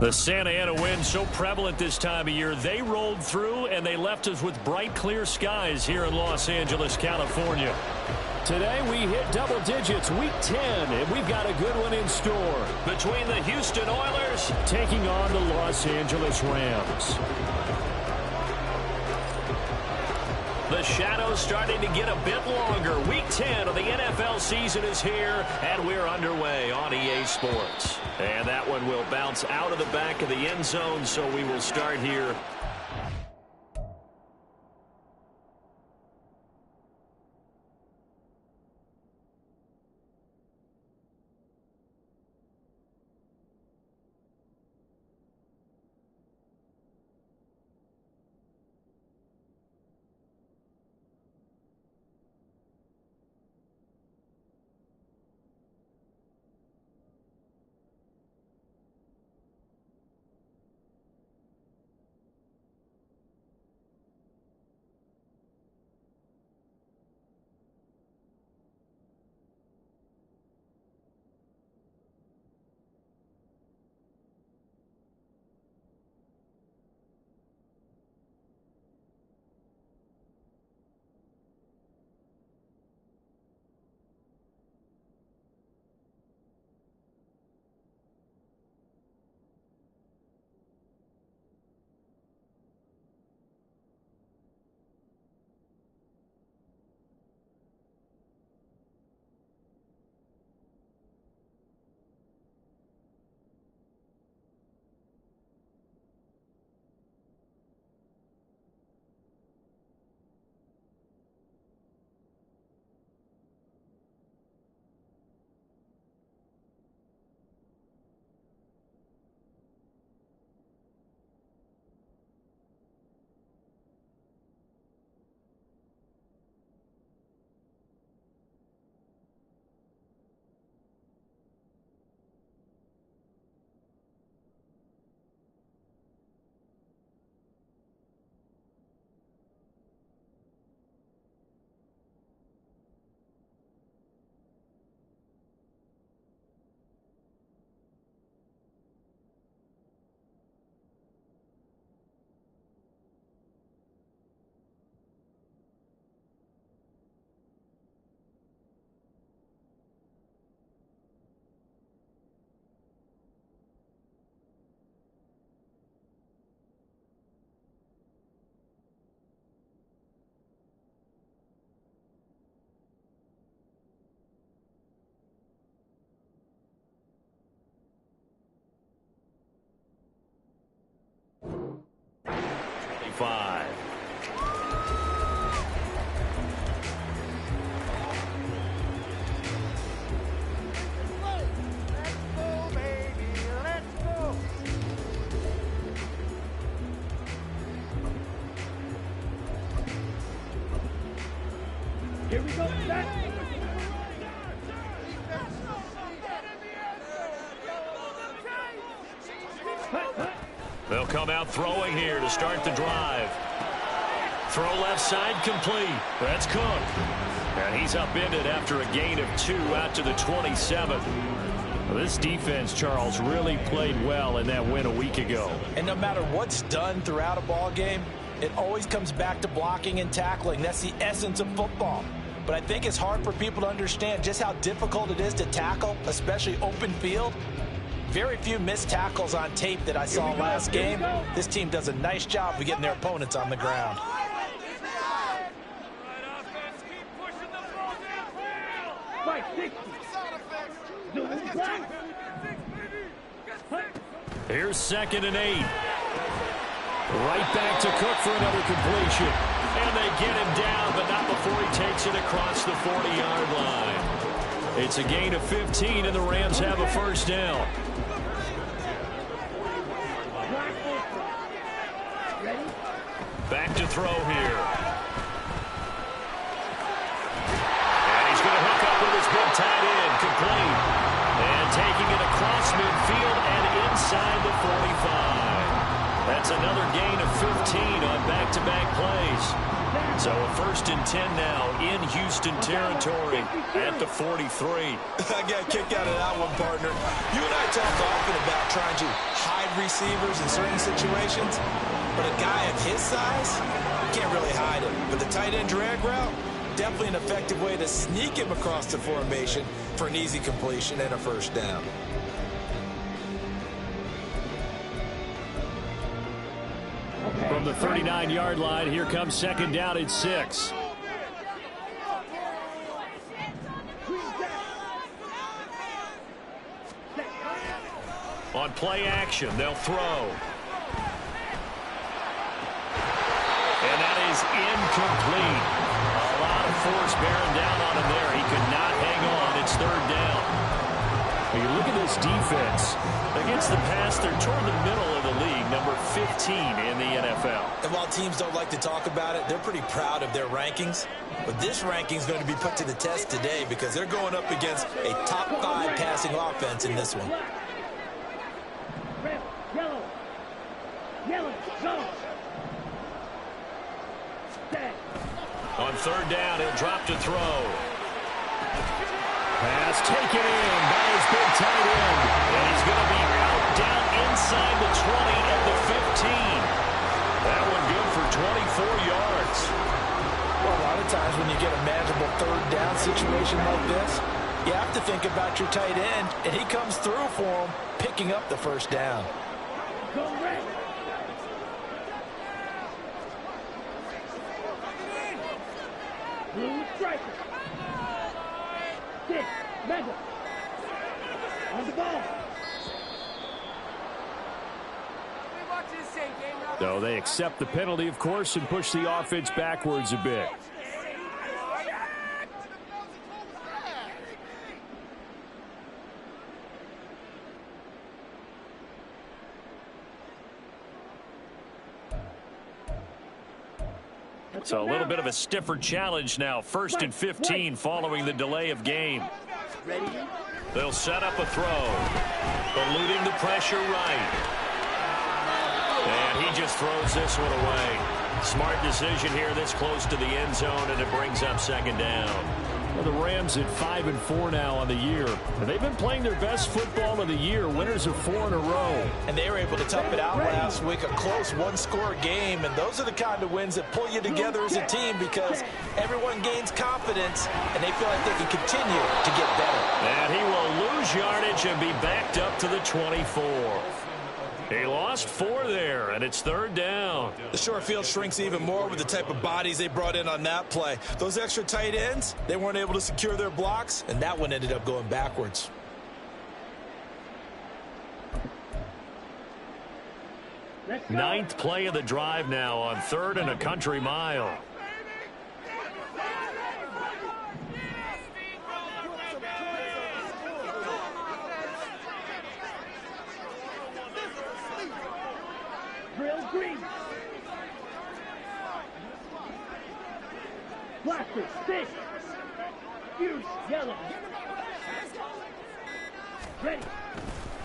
The Santa Ana wind so prevalent this time of year. They rolled through and they left us with bright, clear skies here in Los Angeles, California. Today we hit double digits, week 10, and we've got a good one in store. Between the Houston Oilers taking on the Los Angeles Rams. The shadows starting to get a bit longer. Week 10 of the NFL season is here, and we're underway on EA Sports. And that one will bounce out of the back of the end zone, so we will start here. Here we go. They'll come out throwing here to start the drive. Throw left side complete. That's Cook. And he's upended after a gain of 2 out to the 27. This defense, Charles, really played well in that win a week ago. And no matter what's done throughout a ball game, it always comes back to blocking and tackling. That's the essence of football. But I think it's hard for people to understand just how difficult it is to tackle, especially open field. Very few missed tackles on tape that I saw last game. This team does a nice job of getting their opponents on the ground. Here's 2nd and 8. Right back to Cook for another completion. And they get him down, but not before he takes it across the 40-yard line. It's a gain of 15, and the Rams have a first down. Back to throw here. And he's going to hook up with his big tight end, complete. And taking it across midfield and inside the 45. That's another gain of 15 on back-to-back plays. So a 1st and 10 now in Houston territory at the 43. I got a kick out of that one, partner. You and I talk often about trying to hide receivers in certain situations, but a guy of his size, you can't really hide him. But the tight end drag route, definitely an effective way to sneak him across the formation for an easy completion and a 1st down. From the 39-yard line, here comes 2nd down and 6. On play action, they'll throw. And that is incomplete. A lot of force bearing down on him there. He could not hang on. It's 3rd down. When you look at this defense, against the pass, they're toward the middle of the league, number 15 in the NFL. And while teams don't like to talk about it, they're pretty proud of their rankings. But this ranking is going to be put to the test today because they're going up against a top 5 passing offense in this one. Red, yellow, go. Stay. On 3rd down, he'll drop to throw. pass taken in by his big tight end. And he's going to be out down inside the 20 at the 15. That one good for 24 yards. Well, a lot of times when you get a manageable 3rd down situation like this, you have to think about your tight end, and he comes through for him, picking up the 1st down. Go red. Blue striker. 6, Madden. On the ball. So they accept the penalty, of course, and push the offense backwards a bit. So a little bit of a stiffer challenge now. 1st and 15 following the delay of game. They'll set up a throw. Eluding the pressure right. And he just throws this one away. Smart decision here this close to the end zone, and it brings up 2nd down. Well, the Rams at 5-4 now on the year. And they've been playing their best football of the year, winners of 4 in a row. And they were able to tough it out last week, a close one-score game. And those are the kind of wins that pull you together as a team because everyone gains confidence, and they feel like they can continue to get better. And he will lose yardage and be backed up to the 24. He lost 4 there, and it's 3rd down. The short field shrinks even more with the type of bodies they brought in on that play. Those extra tight ends, they weren't able to secure their blocks, and that one ended up going backwards. Ninth play of the drive now on 3rd and a country mile. Drill green. Blaster, 6. Fuse, yellow. Ready.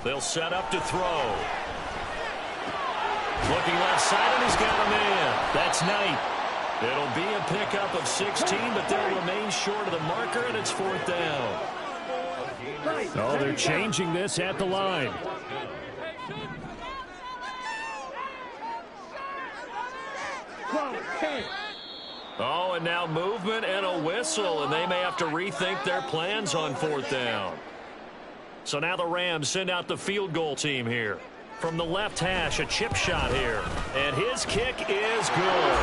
They'll set up to throw. Looking left side, and he's got a man. That's Knight. It'll be a pickup of 16, but they'll remain short of the marker, and it's 4th down. Oh, they're changing this at the line. Oh, and now movement and a whistle, and they may have to rethink their plans on 4th down. So now the Rams send out the field goal team here. From the left hash, a chip shot here. And his kick is good.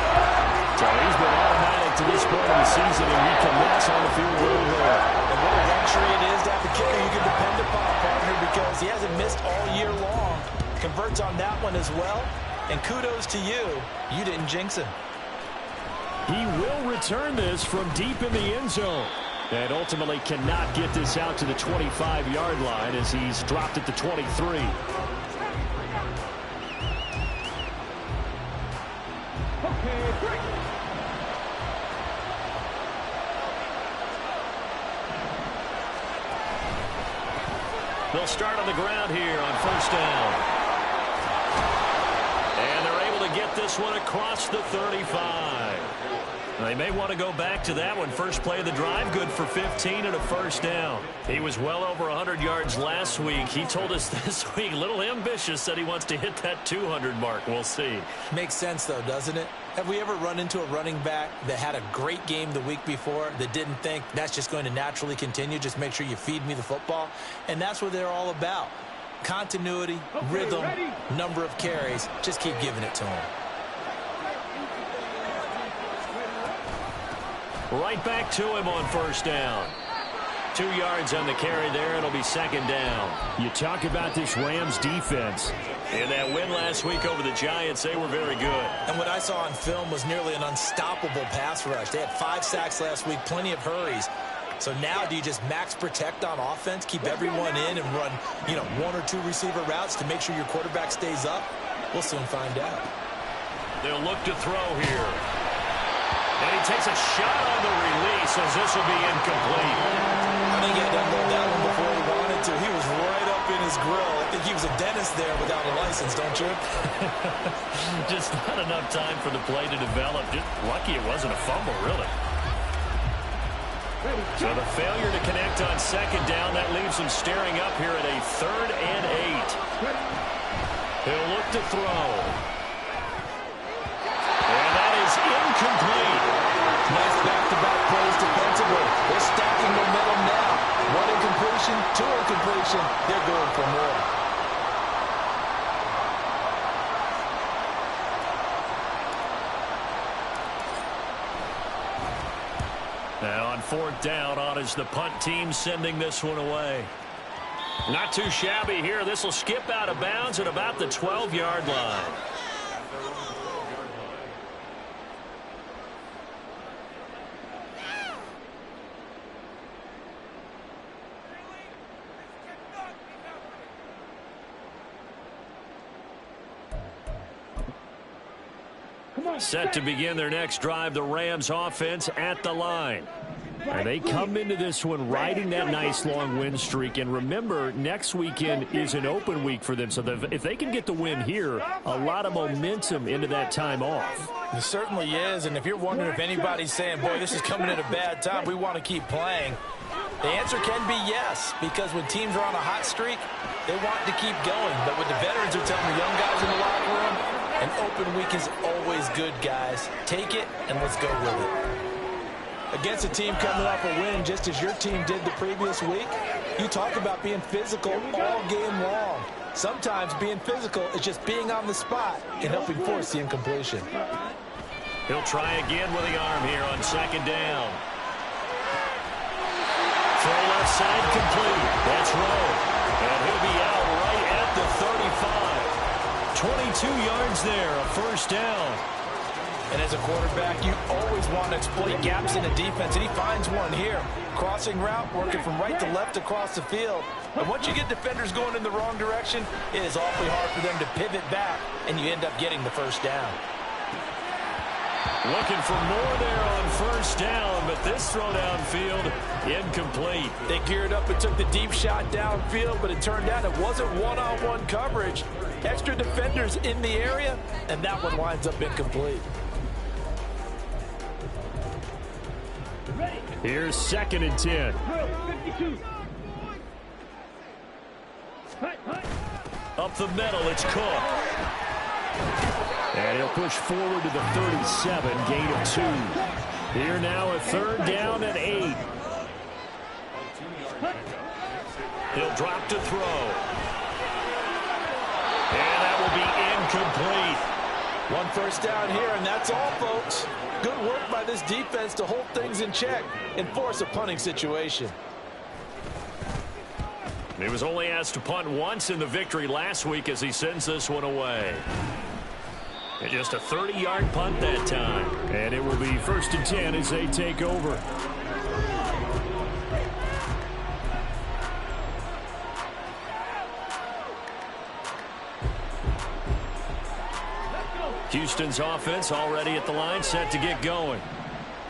So he's been automatic to this point of the season, and he connects on the field goal there. And what a luxury it is to have a kicker you can depend upon, partner, because he hasn't missed all year long. Converts on that one as well. And kudos to you. You didn't jinx him. He will return this from deep in the end zone. And ultimately cannot get this out to the 25-yard line as he's dropped at the 23. They'll start on the ground here on 1st down. And they're able to get this one across the 35. They may want to go back to that one. First play of the drive, good for 15 and a first down. He was well over 100 yards last week. He told us this week, a little ambitious, said he wants to hit that 200 mark. We'll see. Makes sense, though, doesn't it? Have we ever run into a running back that had a great game the week before that didn't think that's just going to naturally continue? Just make sure you feed me the football. And that's what they're all about. Continuity, rhythm, number of carries. Just keep giving it to him. Right back to him on first down. 2 yards on the carry there. It'll be second down. You talk about this Rams defense. In that win last week over the Giants, they were very good. And what I saw on film was nearly an unstoppable pass rush. They had 5 sacks last week, plenty of hurries. So now do you just max protect on offense, keep everyone in and run, 1 or 2 receiver routes to make sure your quarterback stays up? We'll soon find out. They'll look to throw here. And he takes a shot on the release as this will be incomplete. I think he had to unload that one before he wanted to. He was right up in his grill. I think he was a dentist there without a license, don't you? Just not enough time for the play to develop. Just lucky it wasn't a fumble, really. So the failure to connect on second down, that leaves him staring up here at a 3rd and 8. He'll look to throw. And that is incomplete. Nice back-to-back plays defensively. They're stacking momentum now. 1 incompletion, 2 incompletion. They're going for more. Now on 4th down, on is the punt team sending this one away. Not too shabby here. This will skip out of bounds at about the 12-yard line. Set to begin their next drive, the Rams offense at the line. And they come into this one riding that nice long win streak. And remember, next weekend is an open week for them. So if they can get the win here, a lot of momentum into that time off. It certainly is. And if you're wondering if anybody's saying, boy, this is coming at a bad time, we want to keep playing, the answer can be yes. Because when teams are on a hot streak, they want to keep going. But what the veterans are telling the young guys in the locker room, an open week is always good, guys. Take it and let's go with it. Against a team coming off a win just as your team did the previous week, you talk about being physical all game long. Sometimes being physical is just being on the spot and helping force the incompletion. He'll try again with the arm here on second down. Throw left side complete. That's Rowe. And he'll be out right at the 35. 22 yards there, a first down. And as a quarterback, you always want to exploit gaps in the defense, and he finds one here. Crossing route, working from right to left across the field. And once you get defenders going in the wrong direction, it is awfully hard for them to pivot back, and you end up getting the first down. Looking for more there on first down, but this throw downfield, incomplete. They geared up and took the deep shot downfield, but it turned out it wasn't one-on-one coverage. Extra defenders in the area, and that one winds up incomplete. Here's 2nd and 10. 52. Up the middle, it's Cook. And he'll push forward to the 37, gain of 2. Here now a 3rd down and 8. He'll drop to throw. And that will be incomplete. 1 first down here, and that's all, folks. Good work by this defense to hold things in check and force a punting situation. He was only asked to punt once in the victory last week as he sends this one away. And just a 30-yard punt that time. And it will be 1st and 10 as they take over. Houston's offense already at the line, set to get going.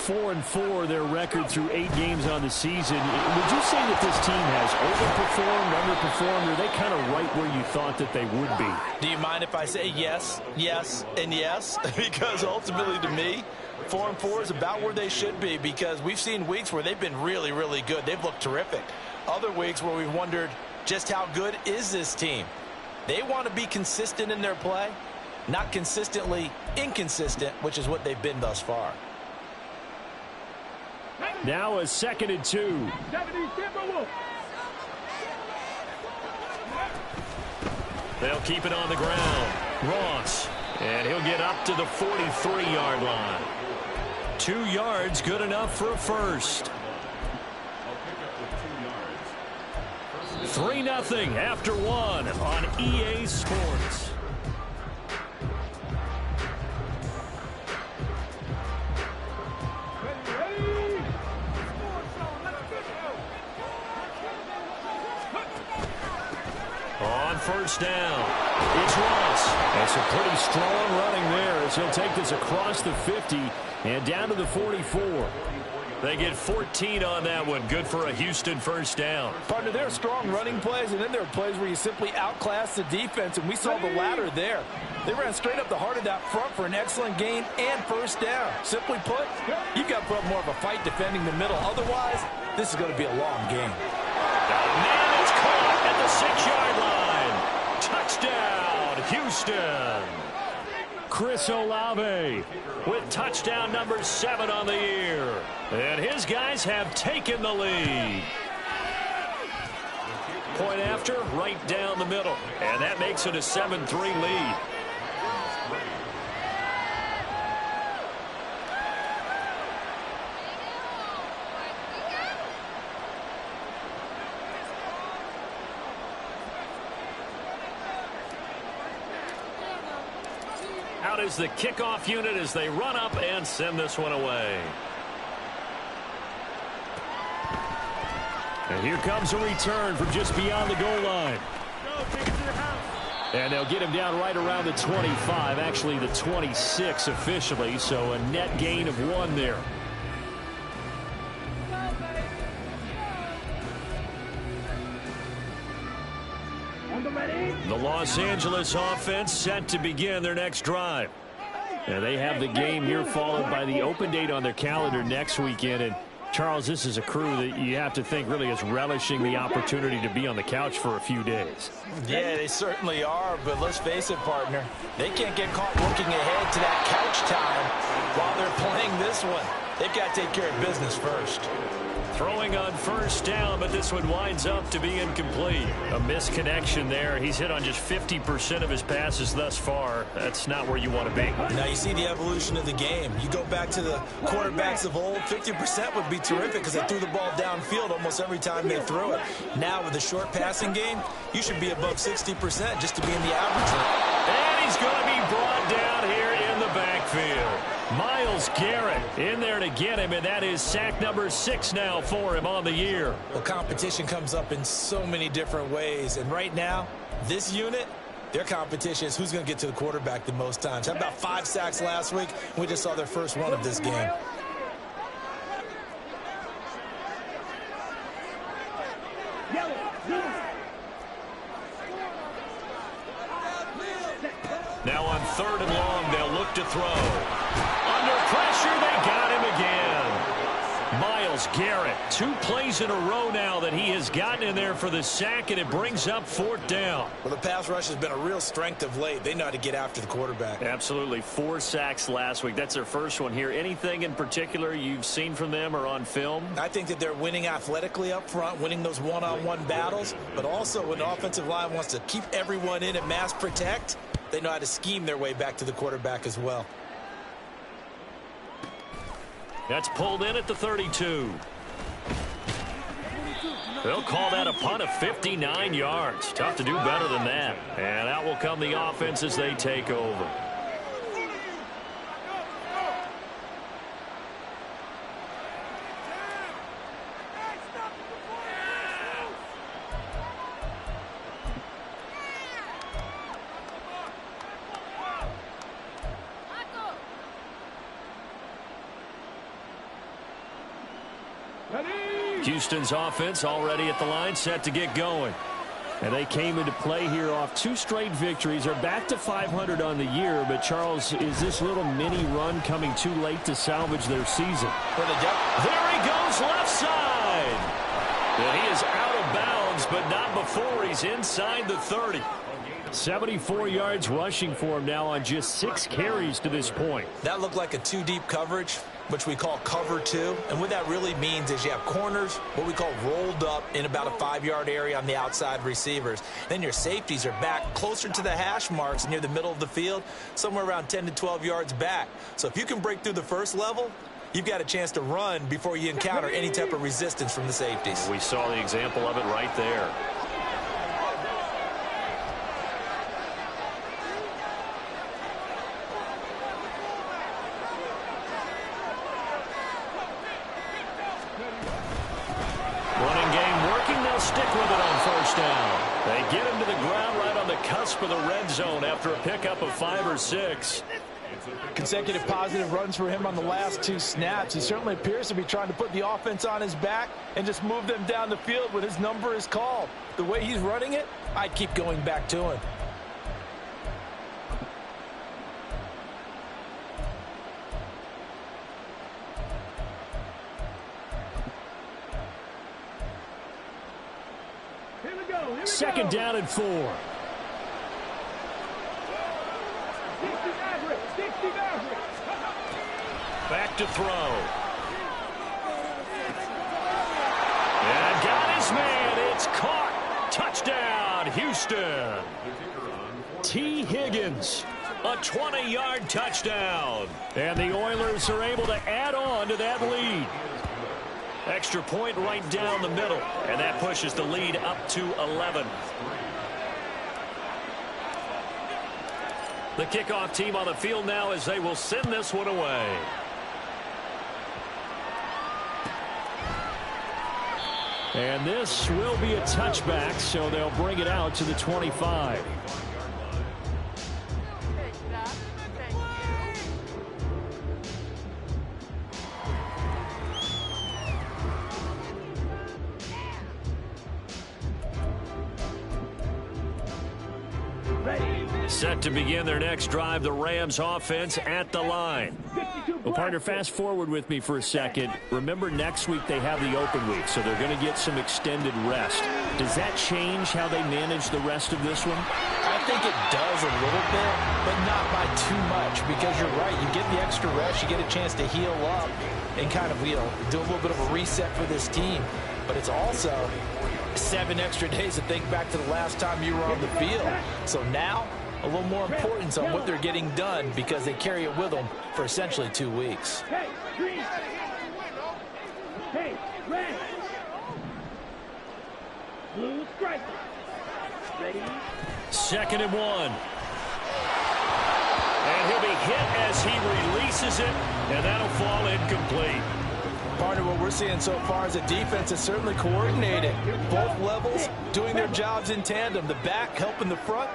4-4, their record through 8 games on the season. Would you say that this team has overperformed, underperformed, or are they kind of right where you thought that they would be? Do you mind if I say yes, yes, and yes? Because ultimately, to me, 4-4 is about where they should be, because we've seen weeks where they've been really, really good. They've looked terrific. Other weeks where we've wondered just how good is this team. They want to be consistent in their play, not consistently inconsistent, which is what they've been thus far. Now a 2nd and 2. They'll keep it on the ground. Ross, and he'll get up to the 43-yard line. 2 yards, good enough for a first. 3-0 after 1 on EA Sports. On first down, it's Ross. That's a pretty strong running there as he'll take this across the 50 and down to the 44. They get 14 on that one. Good for a Houston first down. Partner, there are strong running plays, and then there are plays where you simply outclass the defense, and we saw the latter there. They ran straight up the heart of that front for an excellent gain and first down. Simply put, you've got to put up more of a fight defending the middle. Otherwise, this is going to be a long game. Man, it's caught at the 6-yard line. Touchdown, Houston. Chris Olave With touchdown number 7 on the year. And his guys have taken the lead. Point after, right down the middle. And that makes it a 7-3 lead. Out is the kickoff unit as they run up and send this one away. And here comes a return from just beyond the goal line. And they'll get him down right around the 25, actually the 26 officially, so a net gain of 1 there. The Los Angeles offense set to begin their next drive. And they have the game here followed by the open date on their calendar next weekend. And Charles, this is a crew that you have to think really is relishing the opportunity to be on the couch for a few days. Yeah, they certainly are, but let's face it, partner. They can't get caught looking ahead to that couch time while they're playing this one. They've got to take care of business first. Throwing on first down, but this one winds up to be incomplete. A misconnection there. He's hit on just 50% of his passes thus far. That's not where you want to be. Now you see the evolution of the game. You go back to the quarterbacks of old, 50% would be terrific because they threw the ball downfield almost every time they threw it. Now with the short passing game, you should be above 60% just to be in the average. And he's going to be brought down here in the backfield. Myles Garrett in there to get him, and that is sack number 6 now for him on the year. Well, competition comes up in so many different ways, and right now, this unit, their competition is who's going to get to the quarterback the most times. How about 5 sacks last week? We just saw their first one of this game. Now on 3rd and long, they'll look to throw. Under pressure, they got him again. Myles Garrett, 2 plays in a row now that he has gotten in there for the sack, and it brings up 4th down. Well, the pass rush has been a real strength of late. They know how to get after the quarterback. Absolutely. 4 sacks last week. That's their first one here. Anything in particular you've seen from them or on film? I think that they're winning athletically up front, winning those one-on-one battles, but also when the offensive line wants to keep everyone in and mass protect, they know how to scheme their way back to the quarterback as well. That's pulled in at the 32. They'll call that a punt of 59 yards. Tough to do better than that. And out will come the offense as they take over. Houston's offense already at the line, set to get going. And they came into play here off 2 straight victories. They're back to 500 on the year. But, Charles, is this little mini run coming too late to salvage their season? There he goes, left side. And he is out of bounds, but not before he's inside the 30. 74 yards rushing for him now on just 6 carries to this point. That looked like a 2-deep coverage, which we call cover 2. And what that really means is you have corners, what we call rolled up in about a 5-yard area on the outside receivers. Then your safeties are back closer to the hash marks near the middle of the field, somewhere around 10 to 12 yards back. So if you can break through the first level, you've got a chance to run before you encounter any type of resistance from the safeties. We saw the example of it right there. Running game working. They'll stick with it on first down. They get him to the ground right on the cusp of the red zone after a pickup of 5 or 6. Consecutive positive runs for him on the last 2 snaps. He certainly appears to be trying to put the offense on his back and just move them down the field when his number is called. The way he's running it, I'd keep going back to him. Here we go. Here we Second go. down and 4. 60 Maverick. 60 Maverick. Back to throw. And got his man. It's caught. Touchdown, Houston. T. Higgins, a 20-yard touchdown. And the Oilers are able to add on to that lead. Extra point right down the middle, and that pushes the lead up to 11. The kickoff team on the field now as they will send this one away. And this will be a touchback, so they'll bring it out to the 25. Set to begin their next drive, the Rams offense at the line. Well, partner, fast forward with me for a second. Remember, next week they have the open week, so they're going to get some extended rest. Does that change how they manage the rest of this one? I think it does a little bit, but not by too much, because you're right. You get the extra rest, you get a chance to heal up and kind of, do a little bit of a reset for this team. But it's also 7 extra days to think back to the last time you were on the field. So now, a little more importance on what they're getting done because they carry it with them for essentially 2 weeks. Hey, green. Hey, red. Blue striker. Ready? 2nd and 1. And he'll be hit as he releases it, and that'll fall incomplete. Part of what we're seeing so far is a defense that's certainly coordinated. Both levels doing their jobs in tandem. The back helping the front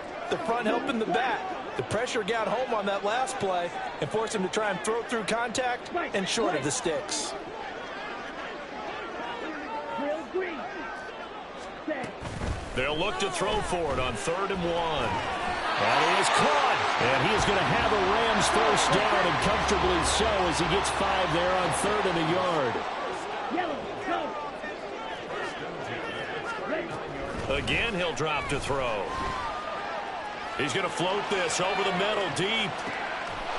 helping the back. The pressure got home on that last play and forced him to try and throw through contact and short of the sticks. Drill green. Set. They'll look to throw for it on 3rd and 1. And he is caught. And he is going to have a Rams first down, and comfortably so as he gets 5 there on 3rd and a yard. Yellow. Go. Ready. Again, he'll drop to throw. He's going to float this over the middle deep.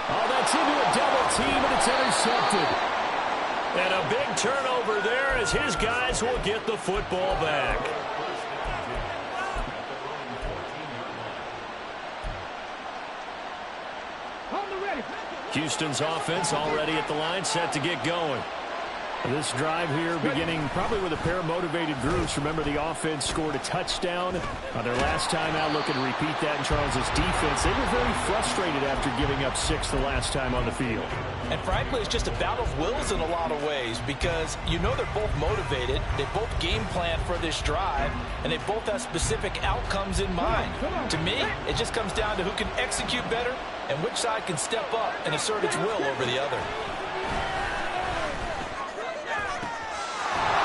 Oh, that's into a double team, and it's intercepted. And a big turnover there as his guys will get the football back. On the ready. Houston's offense already at the line, set to get going. This drive here beginning probably with a pair of motivated groups. Remember, the offense scored a touchdown on their last time out. Looking to repeat that in Charles's defense. They were very frustrated after giving up 6 the last time on the field. And frankly, it's just a battle of wills in a lot of ways because they're both motivated. They both game plan for this drive, and they both have specific outcomes in mind. To me, it just comes down to who can execute better and which side can step up and assert its will over the other.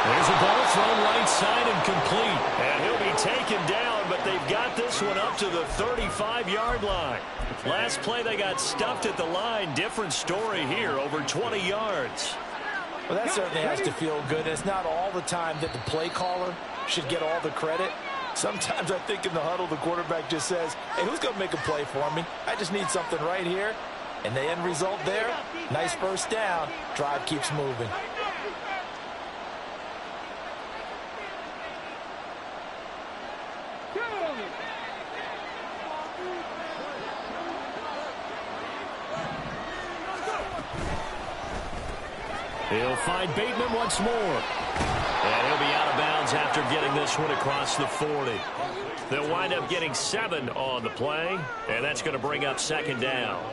There's a ball thrown right side and complete. And he'll be taken down, but they've got this one up to the 35-yard line. Last play, they got stuffed at the line. Different story here, over 20 yards. Well, that certainly has to feel good. It's not all the time that the play caller should get all the credit. Sometimes I think in the huddle, the quarterback just says, hey, who's going to make a play for me? I just need something right here. And the end result there, nice first down. Drive keeps moving. He'll find Bateman once more. And he'll be out of bounds after getting this one across the 40. They'll wind up getting 7 on the play, and that's going to bring up second down.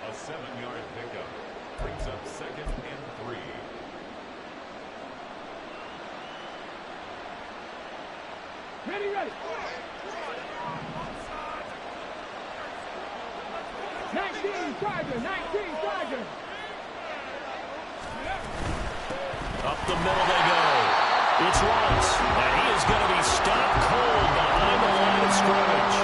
A 7-yard pickup brings up 2nd and 3. Ready. 19 Charger. Up the middle they go. It's Ross, and he is going to be stopped cold behind the line of scrimmage.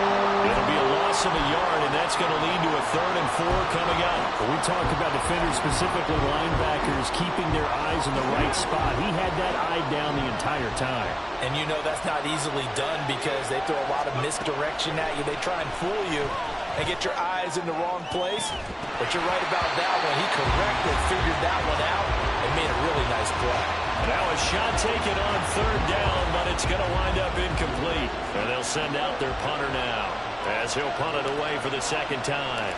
It'll be a loss of a yard, and that's going to lead to a 3rd and 4 coming up. When we talk about defenders, specifically linebackers, keeping their eyes in the right spot. He had that eye down the entire time. And you know that's not easily done because they throw a lot of misdirection at you. They try and fool you and get your eyes in the wrong place. But you're right about that one. He correctly figured that one out and made a really nice play. Now a shot taken on 3rd down, but it's going to wind up incomplete. And they'll send out their punter now as he'll punt it away for the 2nd time.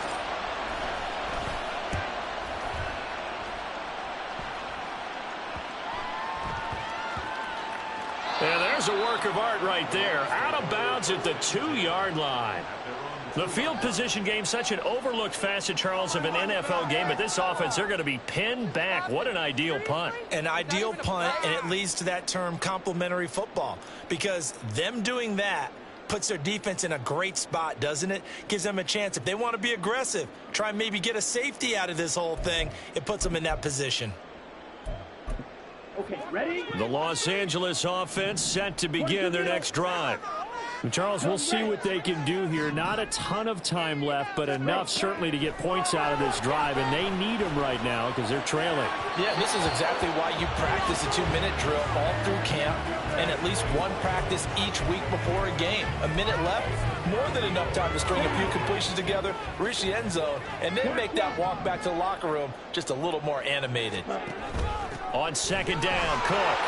And there's a work of art right there. Out of bounds at the 2-yard line. The field position game, such an overlooked facet, Charles, of an NFL game. But this offense, they're going to be pinned back. What an ideal punt. An ideal punt, and it leads to that term complementary football. Because them doing that puts their defense in a great spot, doesn't it? Gives them a chance. If they want to be aggressive, try and maybe get a safety out of this whole thing, it puts them in that position. Okay, ready? The Los Angeles offense set to begin their next drive. And Charles, we'll see what they can do here. Not a ton of time left, but enough certainly to get points out of this drive, and they need them right now because they're trailing. Yeah, this is exactly why you practice a 2-minute drill all through camp and at least one practice each week before a game. A minute left, more than enough time to string a few completions together, reach the end zone, and then make that walk back to the locker room just a little more animated. On 2nd down, Cook.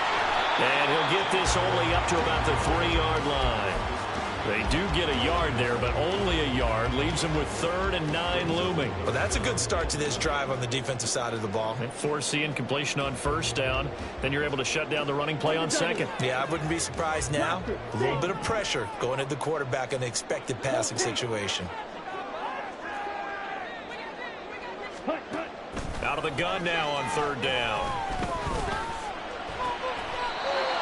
And he'll get this only up to about the 3-yard line. They do get a yard there, but only a yard. Leaves them with 3rd and 9 looming. Well, that's a good start to this drive on the defensive side of the ball. And force the incompletion on 1st down. Then you're able to shut down the running play on 2nd. Yeah, I wouldn't be surprised now. A little bit of pressure going at the quarterback in the expected passing situation. Out of the gun now on 3rd down.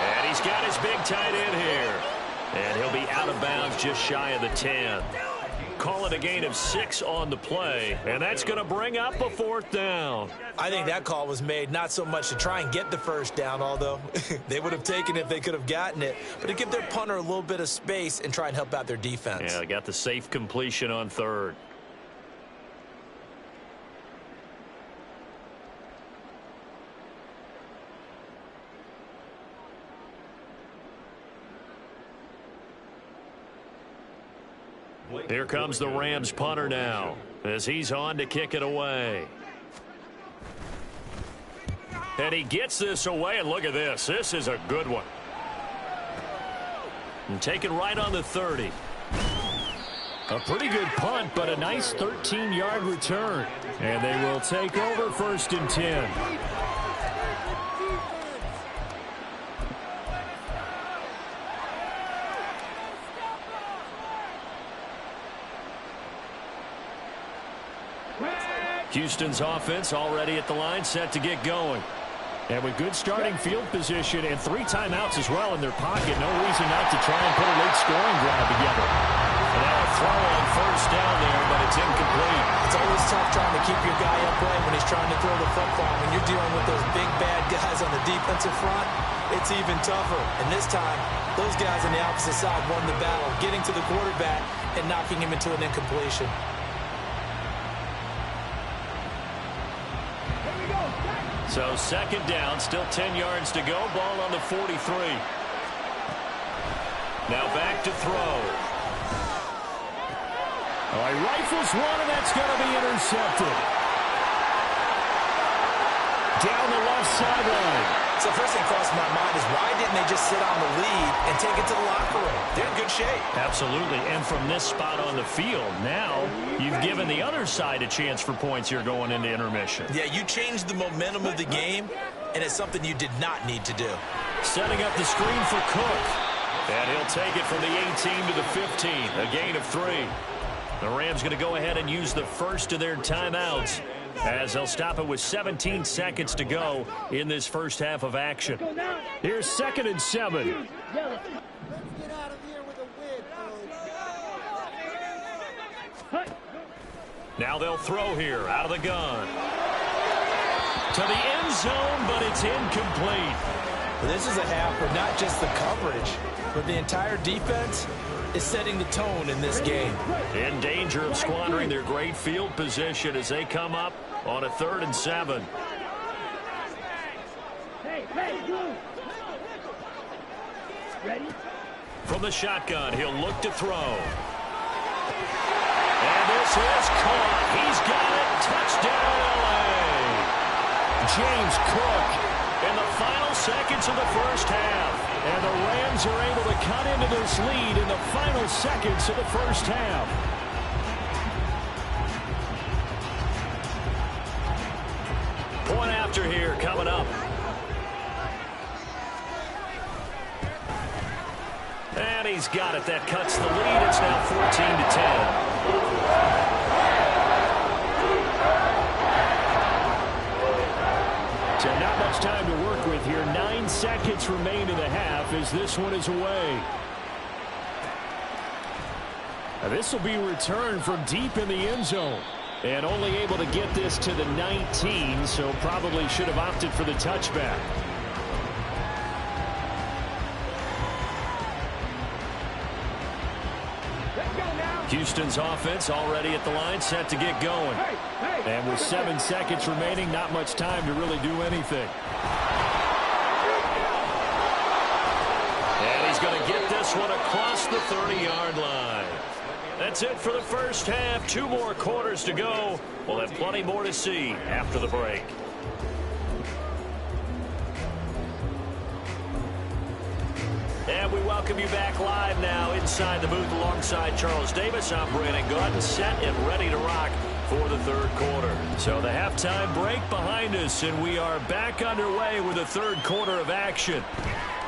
And he's got his big tight end here. And he'll be out of bounds just shy of the 10. Call it a gain of 6 on the play. And that's going to bring up a 4th down. I think that call was made not so much to try and get the 1st down, although they would have taken it if they could have gotten it, but to give their punter a little bit of space and try and help out their defense. Yeah, they got the safe completion on 3rd. Here comes the Rams punter now as he's on to kick it away. And he gets this away, and look at this. This is a good one. And taken right on the 30. A pretty good punt, but a nice 13-yard return. And they will take over 1st and 10. Houston's offense already at the line, set to get going. And with good starting field position and 3 timeouts as well in their pocket, no reason not to try and put a late scoring drive together. And now a throw on 1st down there, but it's incomplete. It's always tough trying to keep your guy upright when he's trying to throw the football. When you're dealing with those big, bad guys on the defensive front, it's even tougher. And this time, those guys on the opposite side won the battle, getting to the quarterback and knocking him into an incompletion. So second down, still 10 yards to go. Ball on the 43. Now back to throw. All right, rifles one, and that's going to be intercepted. Down the left sideline. So first thing crossed my mind is why didn't they just sit on the lead and take it to the locker room? They're in good shape. Absolutely. And from this spot on the field, now you've given the other side a chance for points here going into intermission. Yeah, you changed the momentum of the game, and it's something you did not need to do. Setting up the screen for Cook. And he'll take it from the 18 to the 15. A gain of 3. The Rams going to go ahead and use the first of their timeouts, as they'll stop it with 17 seconds to go in this first half of action. Here's 2nd and 7. Let's get out of here with a win, Now they'll throw here out of the gun. To the end zone, but it's incomplete. This is a half where not just the coverage, but the entire defense is setting the tone in this game. In danger of squandering their great field position as they come up on a 3rd and 7. Ready? From the shotgun, he'll look to throw. And this is caught. He's got it. Touchdown, L.A. James Cook in the final seconds of the first half. And the Rams are able to cut into this lead in the final seconds of the first half. Point after here coming up. And he's got it. That cuts the lead. It's now 14 to 10. So not much time to work with here. 9 seconds remain in the half as this one is away. Now this will be returned from deep in the end zone. And only able to get this to the 19, so probably should have opted for the touchback. Houston's offense already at the line, set to get going. And with 7 seconds remaining, not much time to really do anything. And he's going to get this one across the 30-yard line. That's it for the first half. 2 more quarters to go. We'll have plenty more to see after the break. And we welcome you back live now inside the booth alongside Charles Davis. I'm Brandon Gaudin, set and ready to rock for the 3rd quarter. So the halftime break behind us, and we are back underway with the 3rd quarter of action.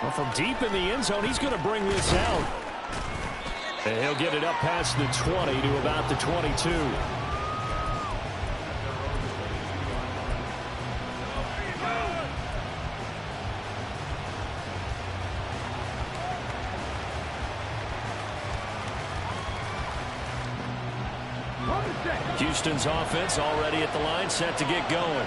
Well, from deep in the end zone, he's going to bring this out. And he'll get it up past the 20 to about the 22. Houston's offense already at the line, set to get going.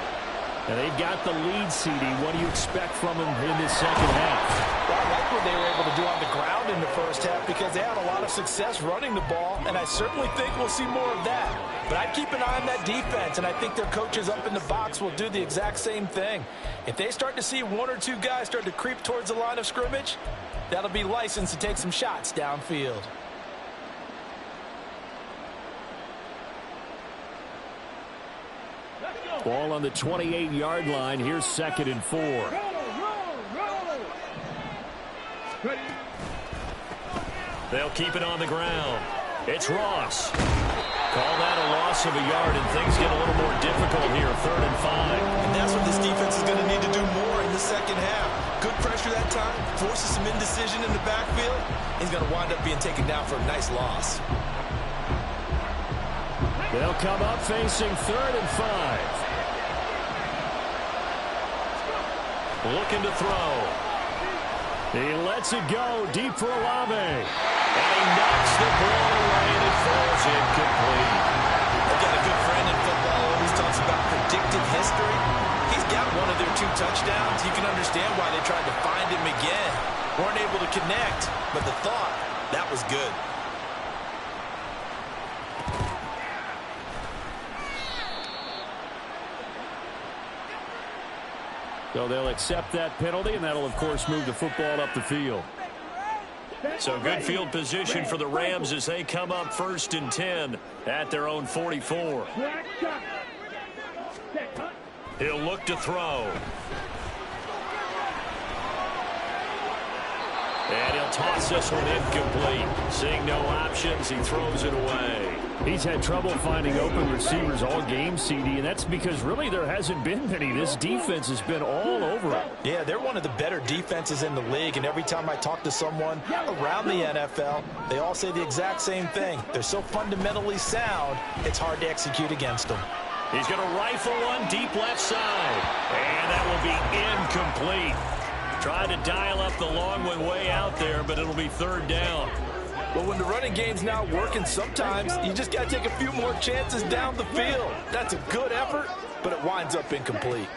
And they've got the lead, CD. What do you expect from them in this second half? Well, I like what they were able to do on the ground in the first half because they had a lot of success running the ball, and I certainly think we'll see more of that. But I'd keep an eye on that defense, and I think their coaches up in the box will do the exact same thing. If they start to see 1 or 2 guys start to creep towards the line of scrimmage, that'll be licensed to take some shots downfield. Ball on the 28-yard line. Here's 2nd and 4. They'll keep it on the ground. It's Ross. Call that a loss of a yard, and things get a little more difficult here. 3rd and 5. And that's what this defense is going to need to do more in the second half. Good pressure that time, forces some indecision in the backfield. He's going to wind up being taken down for a nice loss. They'll come up facing 3rd and 5. Looking to throw. He lets it go deep for Olave. And he knocks the ball away, and it falls incomplete. I've got a good friend in football who always talks about predictive history. He's got one of their 2 touchdowns, you can understand why they tried to find him again. Weren't able to connect, but the thought, that was good. So they'll accept that penalty, and that'll, of course, move the football up the field. So good field position for the Rams as they come up 1st and 10 at their own 44. He'll look to throw. And he'll toss this one incomplete. Seeing no options, he throws it away. He's had trouble finding open receivers all game, CD, and that's because really there hasn't been many. This defense has been all over it. Yeah, they're one of the better defenses in the league, and every time I talk to someone around the NFL, they all say the exact same thing. They're so fundamentally sound, it's hard to execute against them. He's going to rifle one deep left side, and that will be incomplete. Trying to dial up the long one way out there, but it'll be 3rd down. Well, when the running game's not working, sometimes you just got to take a few more chances down the field. That's a good effort, but it winds up incomplete.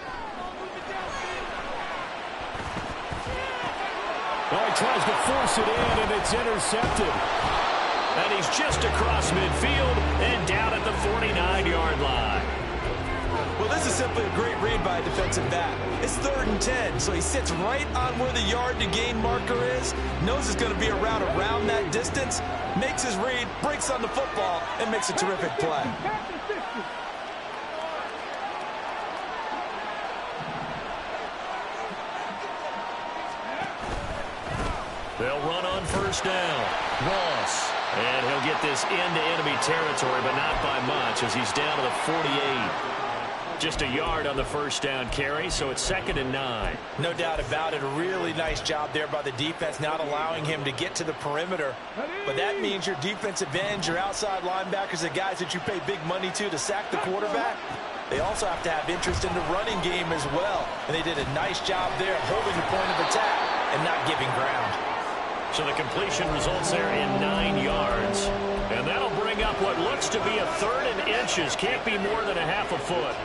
Well, he tries to force it in, and it's intercepted. And he's just across midfield and down at the 49-yard line. Well, this is simply a great read by a defensive back. It's 3rd and 10, so he sits right on where the yard-to-gain marker is, knows it's going to be a route around that distance, makes his read, breaks on the football, and makes a terrific play. They'll run on 1st down. Ross. And he'll get this into enemy territory, but not by much as he's down to the 48. Just a yard on the 1st down carry, so it's 2nd and 9. No doubt about it. A really nice job there by the defense, not allowing him to get to the perimeter. But that means your defensive ends, your outside linebackers, the guys that you pay big money to sack the quarterback, they also have to have interest in the running game as well. And they did a nice job there holding the point of attack and not giving ground. So the completion results there in 9 yards. And that'll bring up what looks to be a 3rd and inches. Can't be more than a half a foot.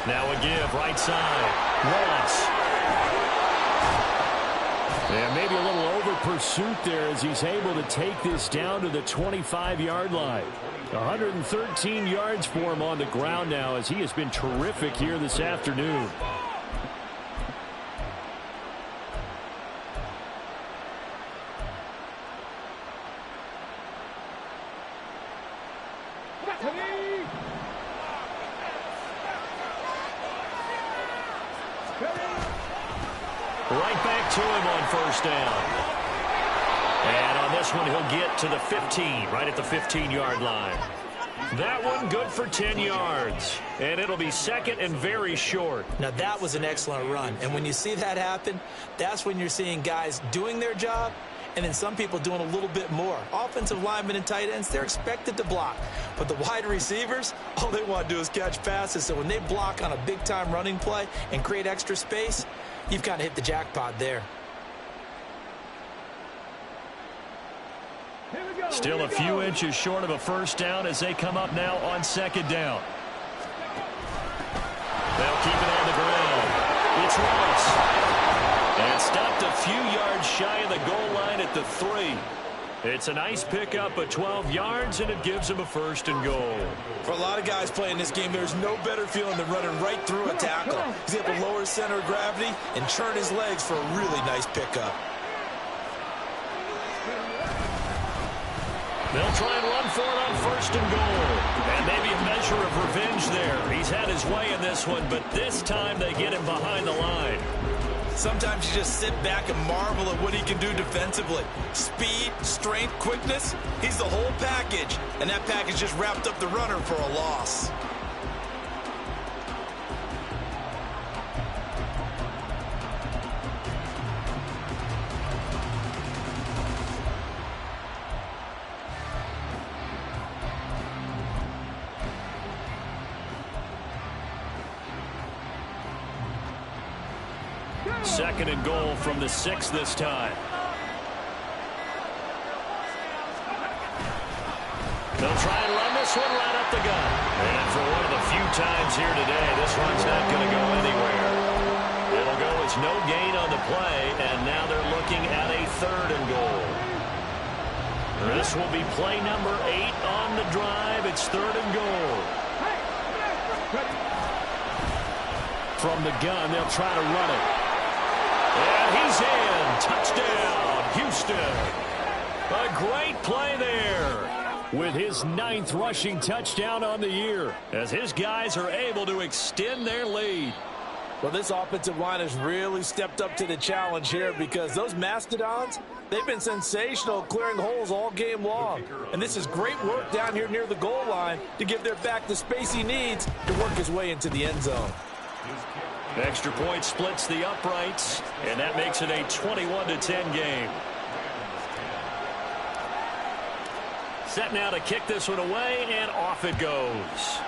Now a give, right side. Ross. And maybe a little over pursuit there as he's able to take this down to the 25-yard line. 113 yards for him on the ground now as he has been terrific here this afternoon. Right back to him on 1st down. And on this one, he'll get to the 15, right at the 15-yard line. That one good for 10 yards. And it'll be 2nd and very short. Now, that was an excellent run. And when you see that happen, that's when you're seeing guys doing their job and then some people doing a little bit more. Offensive linemen and tight ends, they're expected to block. But the wide receivers, all they want to do is catch passes. So when they block on a big-time running play and create extra space, you've kind of hit the jackpot there. Still a few inches short of a 1st down as they come up now on 2nd down. They'll keep it on the ground. It's Ross. And stopped a few yards shy of the goal line at the 3. It's a nice pickup of 12 yards, and it gives him a 1st and goal. For a lot of guys playing this game, there's no better feeling than running right through a tackle. He's able to lower his center of gravity and churn his legs for a really nice pickup. They'll try and run for it on 1st and goal. And maybe a measure of revenge there. He's had his way in this one, but this time they get him behind the line. Sometimes you just sit back and marvel at what he can do defensively. Speed, strength, quickness, he's the whole package. And that package just wrapped up the runner for a loss. 2nd and goal from the 6 this time. They'll try and run this one right up the gut. And for one of the few times here today, this run's not going to go anywhere. It'll go as no gain on the play, and now they're looking at a 3rd and goal. This will be play number 8 on the drive. It's 3rd and goal. From the gun, they'll try to run it. And he's in. Touchdown, Houston. A great play there, with his 9th rushing touchdown on the year, as his guys are able to extend their lead. Well, this offensive line has really stepped up to the challenge here, because those Mastodons, they've been sensational clearing holes all game long. And this is great work down here near the goal line to give their back the space he needs to work his way into the end zone. Extra point splits the uprights, and that makes it a 21-10 game. Set now to kick this one away, and off it goes.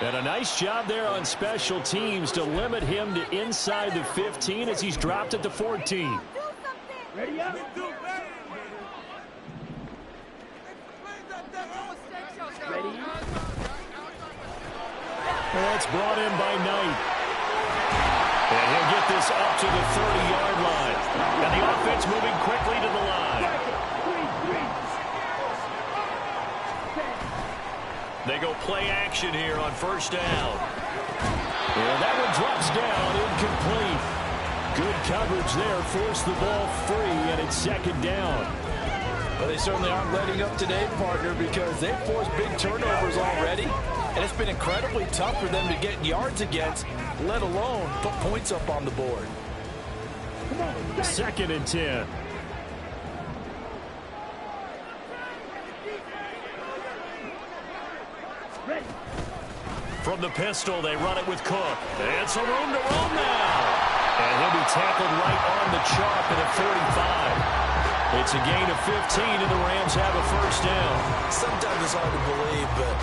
And a nice job there on special teams to limit him to inside the 15 as he's dropped at the 14. Ready up. Ready. That's brought in by Knight. And he'll get this up to the 30-yard line. And the offense moving quickly to the line. They go play action here on 1st down. And that one drops down, incomplete. Good coverage there, forced the ball free, and it's 2nd down. Well, they certainly aren't letting up today, partner, because they've forced big turnovers already. And it's been incredibly tough for them to get yards against, let alone put points up on the board. 2nd and 10. From the pistol, they run it with Cook. And some room to roam now. And he'll be tackled right on the chalk at the 45. It's a gain of 15, and the Rams have a 1st down. Sometimes it's hard to believe, but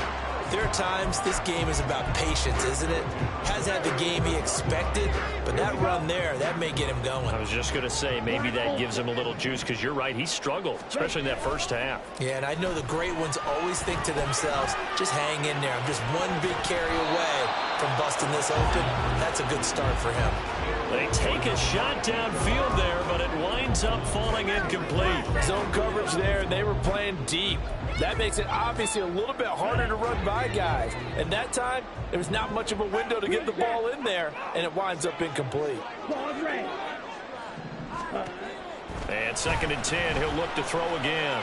there are times this game is about patience, isn't it? Has had the game he expected, but that run there, that may get him going. I was just going to say, maybe that gives him a little juice, because you're right, he struggled, especially in that 1st half. Yeah, and I know the great ones always think to themselves, just hang in there. I'm just one big carry away from busting this open. That's a good start for him. They take a shot downfield there, but it winds up falling incomplete. Zone coverage there, and they were playing deep. That makes it obviously a little bit harder to run by guys. And that time, there was not much of a window to get the ball in there, and it winds up incomplete. And 2nd and 10, he'll look to throw again.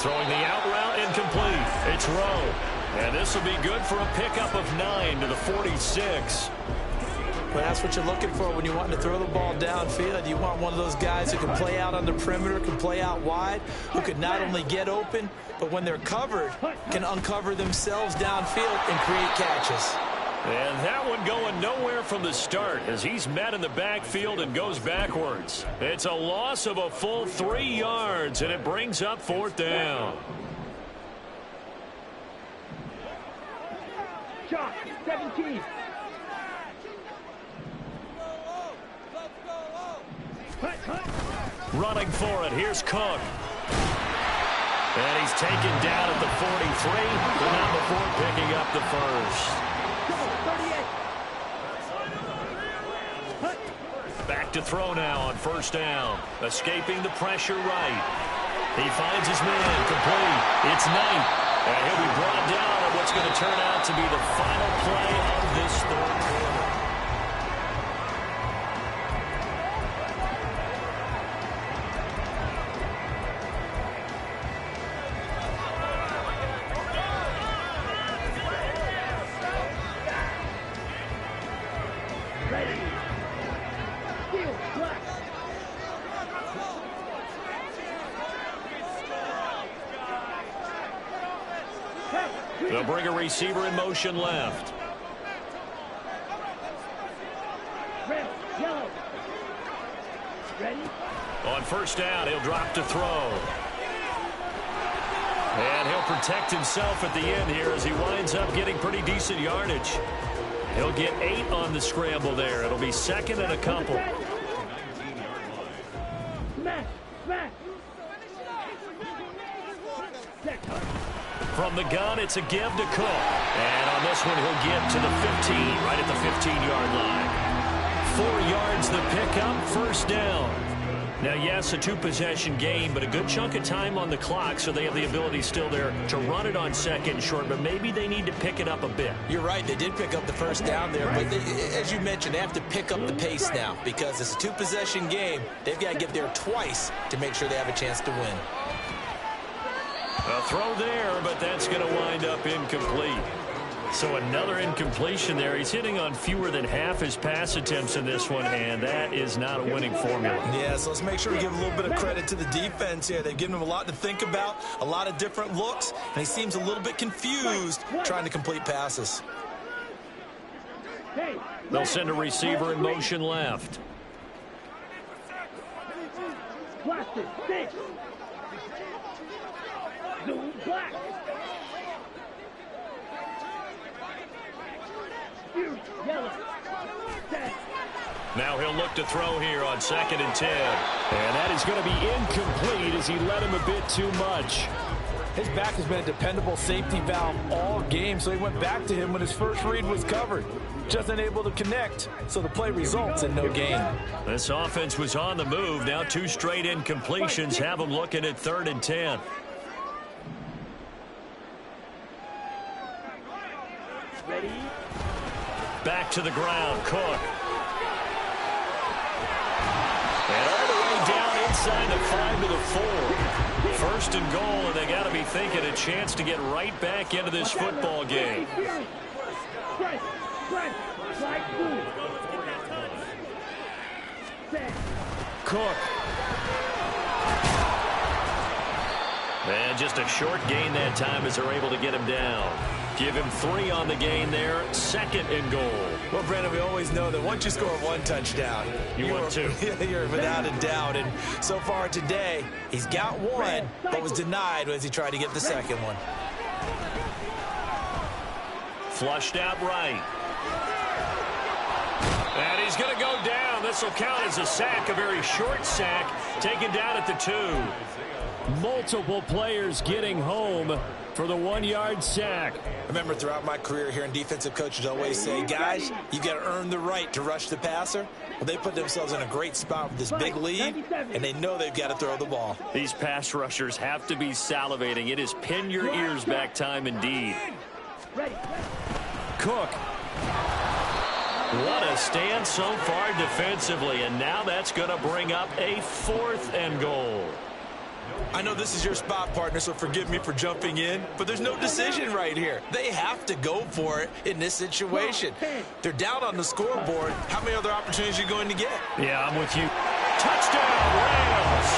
Throwing the out route, incomplete. It's Rowe. And this will be good for a pickup of 9 to the 46. Well, that's what you're looking for when you want to throw the ball downfield. You want one of those guys who can play out on the perimeter, can play out wide, who can not only get open, but when they're covered, can uncover themselves downfield and create catches. And that one going nowhere from the start as he's met in the backfield and goes backwards. It's a loss of a full 3 yards, and it brings up 4th down. Shot, 17. Running for it, here's Cook. And he's taken down at the 43, but not before picking up the 1st. Back to throw now on 1st down. Escaping the pressure right. He finds his man, complete. It's Knight. And he'll be brought down at what's going to turn out to be the final play of this 3rd quarter. They'll bring a receiver in motion left. Red, yellow. Ready? On 1st down, he'll drop to throw. And he'll protect himself at the end here as he winds up getting pretty decent yardage. He'll get 8 on the scramble there. It'll be second and a couple. Smash! Smash! From the gun, it's a give to Cook. And on this one, he'll get to the 15, right at the 15-yard line. 4 yards the pickup, first down. Now, yes, a 2-possession game, but a good chunk of time on the clock, so they have the ability still there to run it on second and short, but maybe they need to pick it up a bit. You're right. They did pick up the first down there, but as you mentioned, they have to pick up the pace now because it's a 2-possession game. They've got to get there twice to make sure they have a chance to win. A throw there, but that's going to wind up incomplete. So another incompletion there. He's hitting on fewer than half his pass attempts in this one, and that is not a winning formula. Yeah, so let's make sure we give a little bit of credit to the defense here. They've given him a lot to think about, a lot of different looks, and he seems a little bit confused trying to complete passes. They'll send a receiver in motion left. Blaster, six. Zoom, black. Yellow. Set. Now he'll look to throw here on 2nd and 10. And that is going to be incomplete as he led him a bit too much. His back has been a dependable safety valve all game, so he went back to him when his first read was covered. Just unable to connect, so the play results in no gain. This offense was on the move. Now 2 straight incompletions have them looking at 3rd and 10. Ready? Back to the ground, Cook. And all the way down inside the 5 to the 4. 1st and goal, and they got to be thinking a chance to get right back into this football game. Press, press, slide through. Set. Cook. And just a short gain that time as they're able to get him down. Give him 3 on the gain there. 2nd and goal. Well, Brandon, we always know that once you score 1 touchdown, want 2. You're without a doubt. And so far today, he's got 1, but was denied as he tried to get the 2nd one. Flushed out right. And he's going to go down. This will count as a sack, a very short sack, taken down at the 2. Multiple players getting home for the 1-yard sack. I remember throughout my career hearing defensive coaches always say, guys, you got to earn the right to rush the passer. Well, they put themselves in a great spot with this big lead, and they know they've got to throw the ball. These pass rushers have to be salivating. It is pin your ears back time indeed. Cook. What a stand so far defensively, and now that's going to bring up a 4th and goal. I know this is your spot, partner, so forgive me for jumping in, but there's no decision right here. They have to go for it in this situation. They're down on the scoreboard. How many other opportunities are you going to get? Yeah, I'm with you. Touchdown, Rams!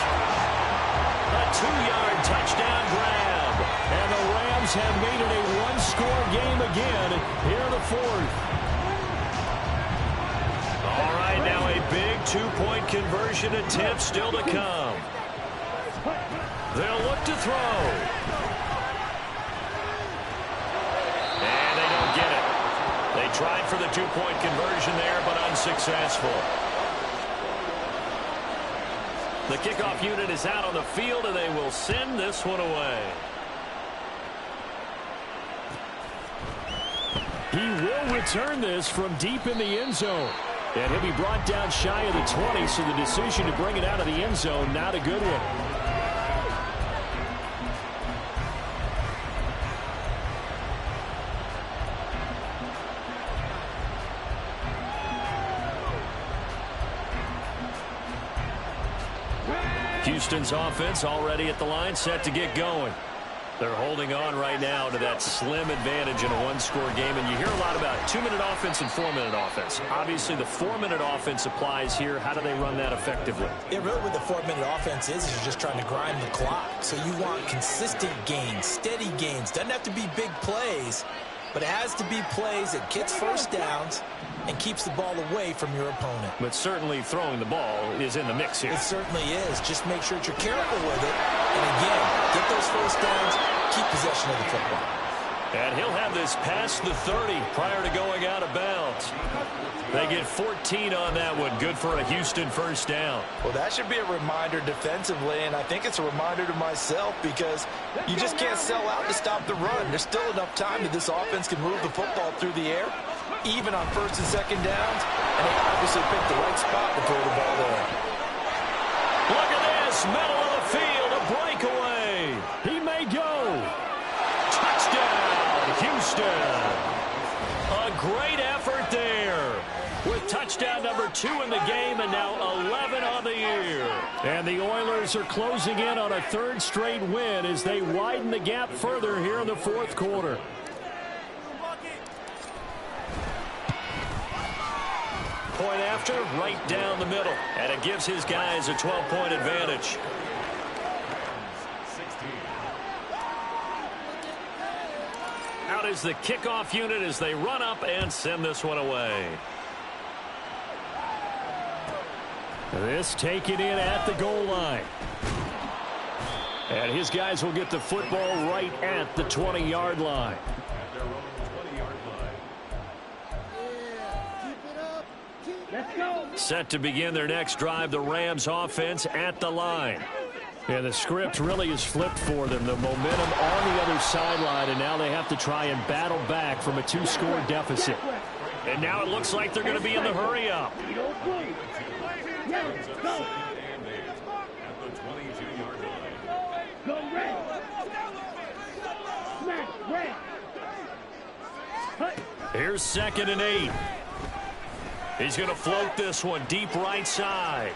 A 2-yard touchdown grab. And the Rams have made it a 1-score game again here in the 4th. All right, now a big 2-point conversion attempt still to come. They'll look to throw. And they don't get it. They tried for the 2-point conversion there, but unsuccessful. The kickoff unit is out on the field, and they will send this one away. He will return this from deep in the end zone. And he'll be brought down shy of the 20, so the decision to bring it out of the end zone, not a good one. Houston's offense already at the line, set to get going. They're holding on right now to that slim advantage in a 1-score game, and you hear a lot about 2-minute offense and 4-minute offense. Obviously, the 4-minute offense applies here. How do they run that effectively? Yeah, really what the 4-minute offense is you're just trying to grind the clock. So you want consistent gains, steady gains. Doesn't have to be big plays, but it has to be plays that gets first downs and keeps the ball away from your opponent. But certainly throwing the ball is in the mix here. It certainly is. Just make sure that you're careful with it. And again, get those first downs, keep possession of the football. And he'll have this past the 30 prior to going out of bounds. They get 14 on that one. Good for a Houston first down. Well, that should be a reminder defensively, and I think it's a reminder to myself because you just can't sell out to stop the run. There's still enough time that this offense can move the football through the air, even on first and second downs, and they obviously picked the right spot to throw the ball there. Look at this, middle of the field, a breakaway. He may go. Touchdown, Houston. A great effort there with touchdown number 2 in the game and now 11 on the year. And the Oilers are closing in on a third straight win as they widen the gap further here in the fourth quarter. Point after, right down the middle. And it gives his guys a 12-point advantage. Out is the kickoff unit as they run up and send this one away. This taken in at the goal line. And his guys will get the football right at the 20-yard line. Let's go. Set to begin their next drive, the Rams offense at the line. And the script really is flipped for them. The momentum on the other sideline, and now they have to try and battle back from a 2-score deficit. And now it looks like they're going to be in the hurry-up. Go. Go red. Smash red. Here's 2nd and 8. He's going to float this one deep right side.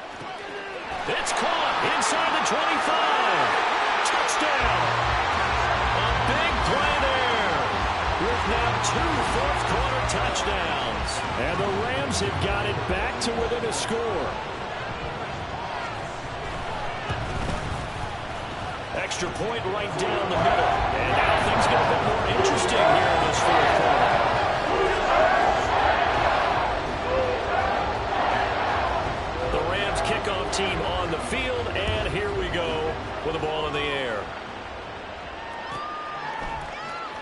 It's caught inside the 25. Touchdown. A big play there with now 2 fourth-quarter touchdowns. And the Rams have got it back to within a score. Extra point right down the middle. And now things get a bit more interesting here in this fourth quarter. The Rams kickoff team on the field, and here we go with the ball in the air.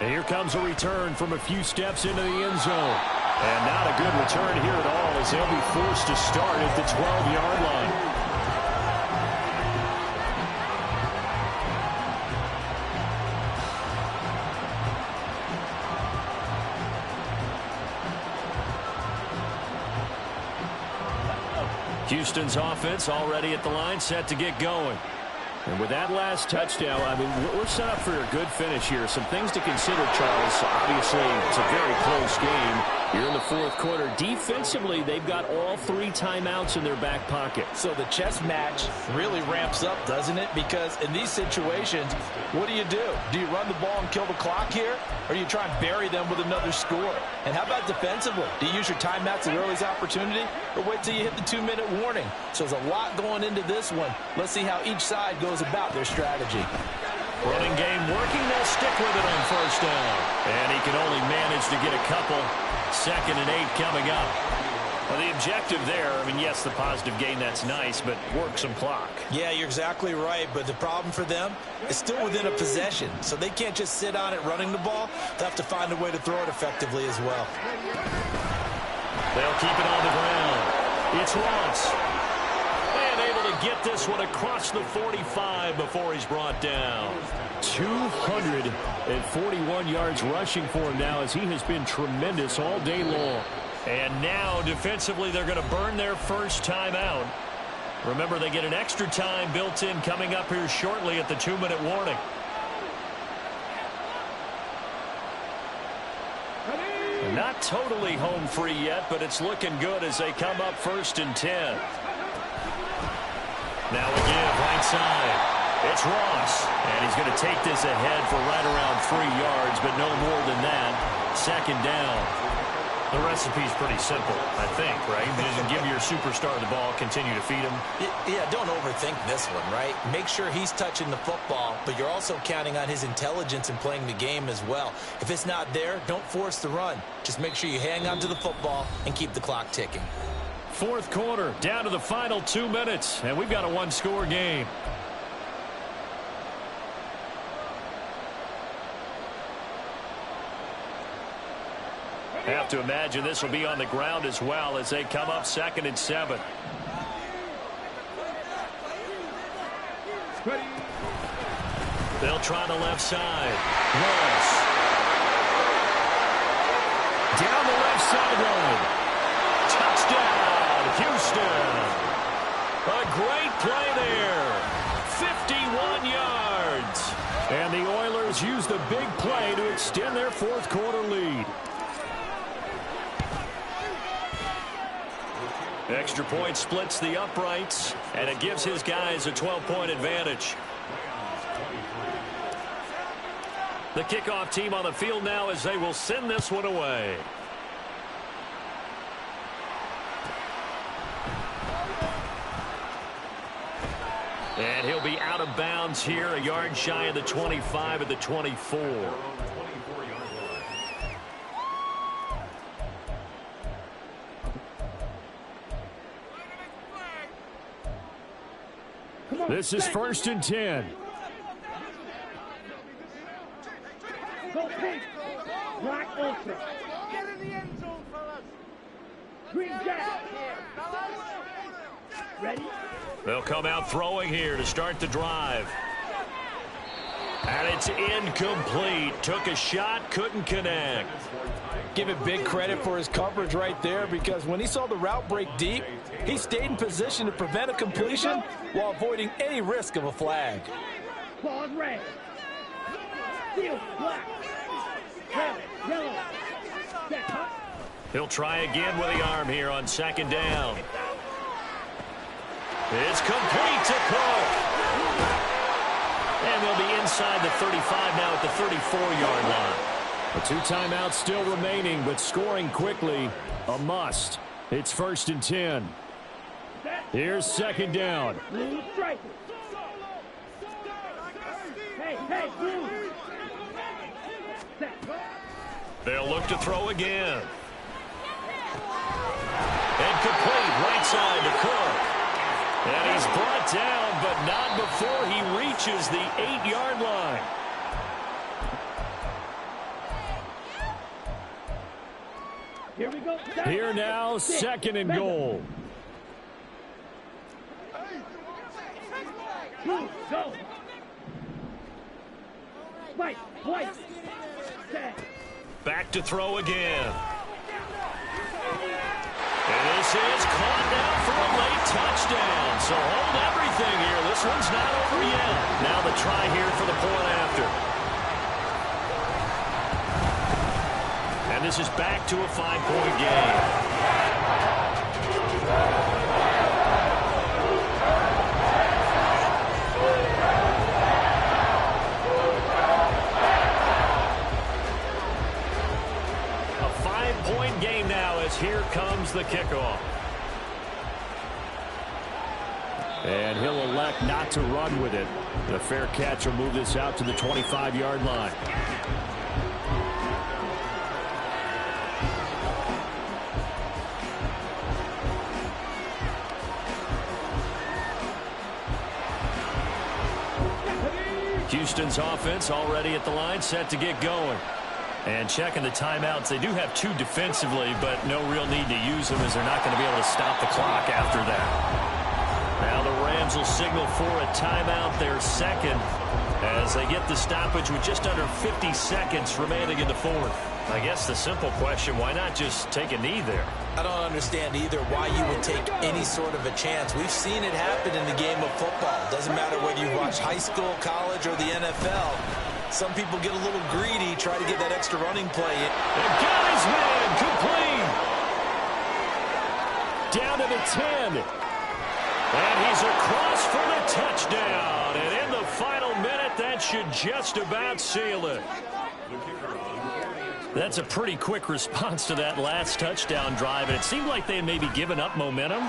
And here comes a return from a few steps into the end zone. And not a good return here at all as they'll be forced to start at the 12-yard line. Houston's offense already at the line, set to get going. And with that last touchdown, I mean, we're set up for a good finish here. Some things to consider, Charles. Obviously, it's a very close game. You're in the fourth quarter. Defensively, they've got all 3 timeouts in their back pocket. So the chess match really ramps up, doesn't it? Because in these situations, what do? Do you run the ball and kill the clock here? Or do you try and bury them with another score? And how about defensively? Do you use your timeouts at early's opportunity? Or wait till you hit the 2-minute warning? So there's a lot going into this one. Let's see how each side goes about their strategy. Running game working. They'll stick with it on first down. And he can only manage to get a couple. 2nd and 8 coming up. Well, the objective there, I mean, yes, the positive gain, that's nice, but work some clock. Yeah, you're exactly right, but the problem for them is still within a possession, so they can't just sit on it running the ball. They'll have to find a way to throw it effectively as well. They'll keep it on the ground. It's Ross. And able to get this one across the 45 before he's brought down. 241 yards rushing for him now as he has been tremendous all day long. And now defensively they're going to burn their first time out. Remember, they get an extra time built in coming up here shortly at the 2-minute warning. Not totally home free yet, but it's looking good as they come up 1st and 10. Now a give right side. It's Ross, and he's going to take this ahead for right around 3 yards, but no more than that. 2nd down. The recipe's pretty simple, I think, right? Just give your superstar the ball, continue to feed him. Yeah, don't overthink this one, right? Make sure he's touching the football, but you're also counting on his intelligence in playing the game as well. If it's not there, don't force the run. Just make sure you hang on to the football and keep the clock ticking. Fourth quarter, down to the final 2 minutes, and we've got a one-score game. Have to imagine this will be on the ground as well as they come up 2nd and 7. They'll try the left side. Lewis. Down the left sideline. Touchdown, Houston. A great play there. 51 yards. And the Oilers use the big play to extend their fourth quarter lead. Extra point splits the uprights, and it gives his guys a 12-point advantage. The kickoff team on the field now as they will send this one away. And he'll be out of bounds here, a yard shy of the 25 at the 24. This is 1st and 10. Go pink. Black ultra. Get in the end zone, fellas. Green jacket. Ready? They'll come out throwing here to start the drive. And it's incomplete. Took a shot, couldn't connect. Give it big credit for his coverage right there, because when he saw the route break deep, he stayed in position to prevent a completion while avoiding any risk of a flag. Claws red. Steel black. Red, yellow. Set, huh? He'll try again with the arm here on 2nd down. It's complete to Cook. And they'll be inside the 35 now at the 34-yard line. The 2 timeouts still remaining, but scoring quickly, a must. It's 1st and 10. Here's 2nd down. Blue striker. Hey, blue. Set. They'll look to throw again. And complete right side to Cook. And he's brought down, but not before he reaches the 8-yard line. Here we go. Here now, 2nd and goal. Blue, go. White. Set. Back to throw again. And this is caught now for a late touchdown. So hold everything here. This one's not over yet. Now the try here for the point after. And this is back to a 5-point game. A 5-point game now as here comes the kickoff. And he'll elect not to run with it. The fair catch will move this out to the 25-yard line. Houston's offense already at the line, set to get going. And checking the timeouts. They do have 2 defensively, but no real need to use them as they're not going to be able to stop the clock after that. Now the Rams will signal for a timeout, their 2nd, as they get the stoppage with just under 50 seconds remaining in the 4th. I guess the simple question, why not just take a knee there? I don't understand either why you would take any sort of a chance. We've seen it happen in the game of football. Doesn't matter whether you watch high school, college, or the NFL. Some people get a little greedy, try to get that extra running play in. And got his man complete. Down to the 10. And he's across for the touchdown. And in the final minute, that should just about seal it. The kicker on 40 That's a pretty quick response to that last touchdown drive, and it seemed like they had maybe given up momentum.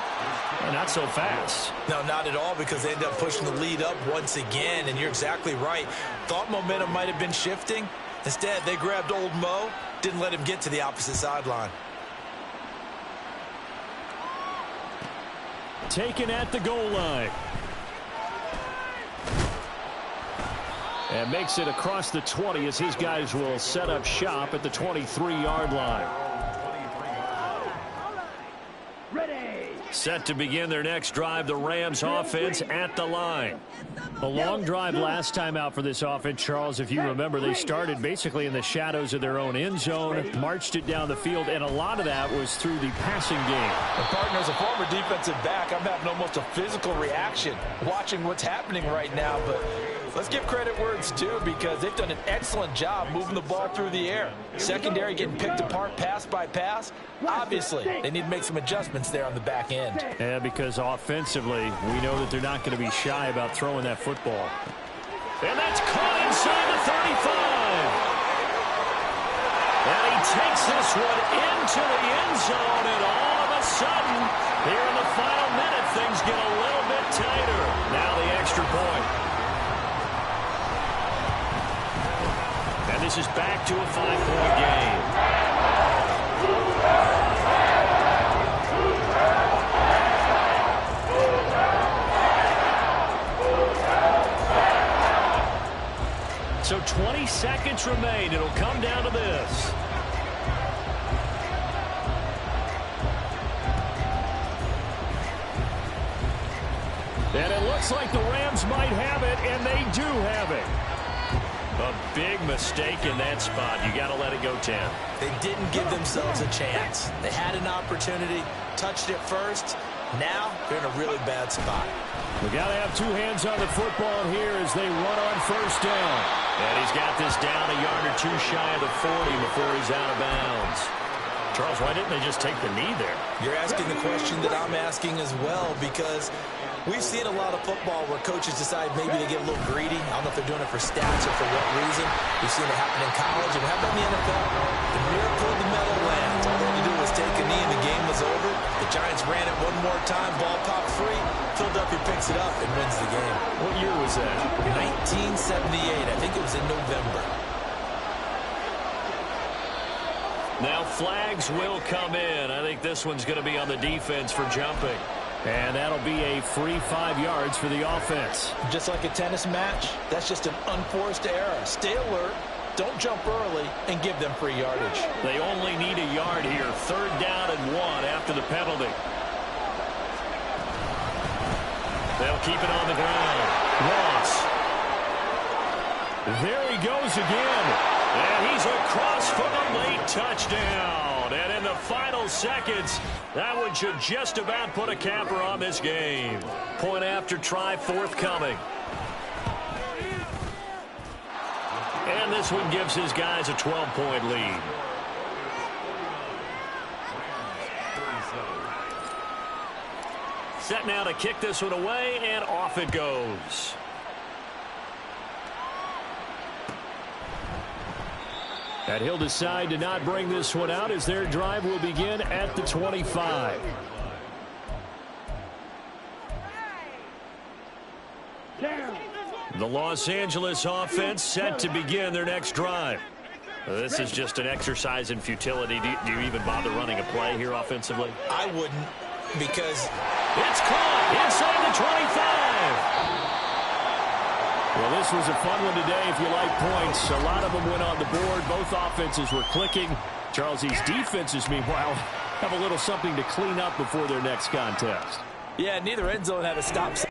Not so fast. No, not at all, because they ended up pushing the lead up once again, and you're exactly right. Thought momentum might have been shifting. Instead, they grabbed old Mo, didn't let him get to the opposite sideline. Taken at the goal line. And makes it across the 20 as his guys will set up shop at the 23-yard line. Ready. Set to begin their next drive, the Rams offense at the line. A long drive last time out for this offense, Charles. If you remember, they started basically in the shadows of their own end zone, marched it down the field, and a lot of that was through the passing game. And partner, as a former defensive back, I'm having almost a physical reaction watching what's happening right now. But let's give credit where it's due, because they've done an excellent job moving the ball through the air. Secondary getting picked apart pass by pass. Obviously, they need to make some adjustments there on the back end. Yeah, because offensively, we know that they're not going to be shy about throwing that football. And that's caught inside the 35. And he takes this one into the end zone, and all of a sudden, here in the final minute, things get a little bit tighter. Now the extra point. And this is back to a 5-point game. So 20 seconds remain. It'll come down to this. And it looks like the Rams might have it, and they do have it. A big mistake in that spot. You got to let it go 10. They didn't give themselves a chance. They had an opportunity, touched it first. Now they're in a really bad spot. We got to have two hands on the football here as they run on first down. And he's got this down a yard or two shy of the 40 before he's out of bounds. Charles, why didn't they just take the knee there? You're asking the question that I'm asking as well, because we've seen a lot of football where coaches decide maybe they get a little greedy. I don't know if they're doing it for stats or for what reason. We've seen it happen in college, and how about in the NFL? The miracle of the metal lands. All they had to do was take a knee and the game was over. The Giants ran it one more time, ball popped free. Philadelphia picks it up and wins the game. What year was that? 1978. I think it was in November. Now flags will come in. I think this one's going to be on the defense for jumping. And that'll be a free 5 yards for the offense. Just like a tennis match, that's just an unforced error. Stay alert, don't jump early, and give them free yardage. They only need a yard here. 3rd down and 1 after the penalty. They'll keep it on the ground. Ross. There he goes again. And he's across for the late touchdown. And in the final seconds, that one should just about put a capper on this game. Point after try forthcoming. And this one gives his guys a 12-point lead. Set now to kick this one away, and off it goes. And he'll decide to not bring this one out as their drive will begin at the 25. The Los Angeles offense set to begin their next drive. This is just an exercise in futility. Do you even bother running a play here offensively? I wouldn't, because it's caught inside the 25. Well, this was a fun one today if you like points. A lot of them went on the board. Both offenses were clicking. Charles, these defenses, meanwhile, have a little something to clean up before their next contest. yeah, neither end zone had a stop sign.